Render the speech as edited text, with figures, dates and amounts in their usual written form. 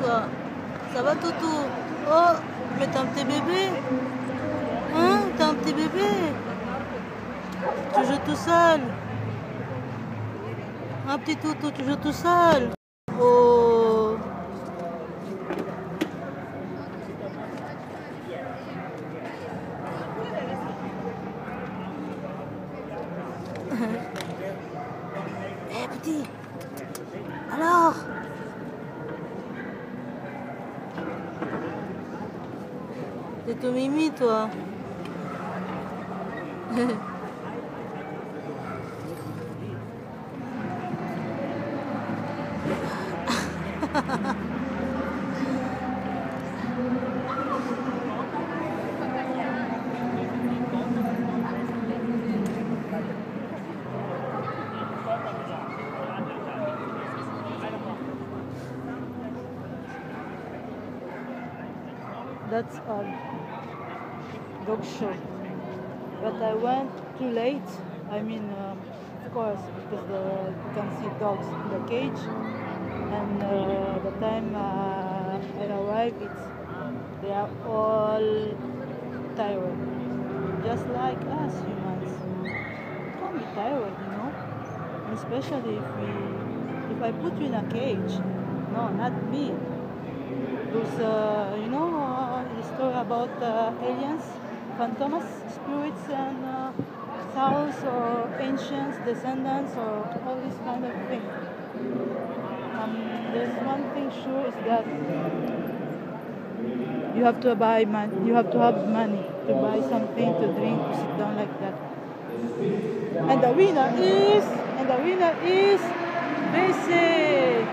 toi? Ça va, Toutou? Oh, mais t'es un petit bébé? Hein? T'es un petit bébé? Tu joues tout seul? Un petit Toutou, tu joues tout seul? Oh! Eh, petit! Alors? T'es tout mimi, toi. That's all. Dog show. But I went too late. I mean, of course, because you can see dogs in the cage. And the time I arrived, they are all tired. Just like us humans. Can be tired, you know. Especially if I put you in a cage. No, not me. There's, the story about aliens, phantoms, spirits, and souls, or ancients, descendants, or all this kind of thing. There's one thing sure is that you have to buy money. You have to have money to buy something to drink, to sit down like that. And the winner is Basic.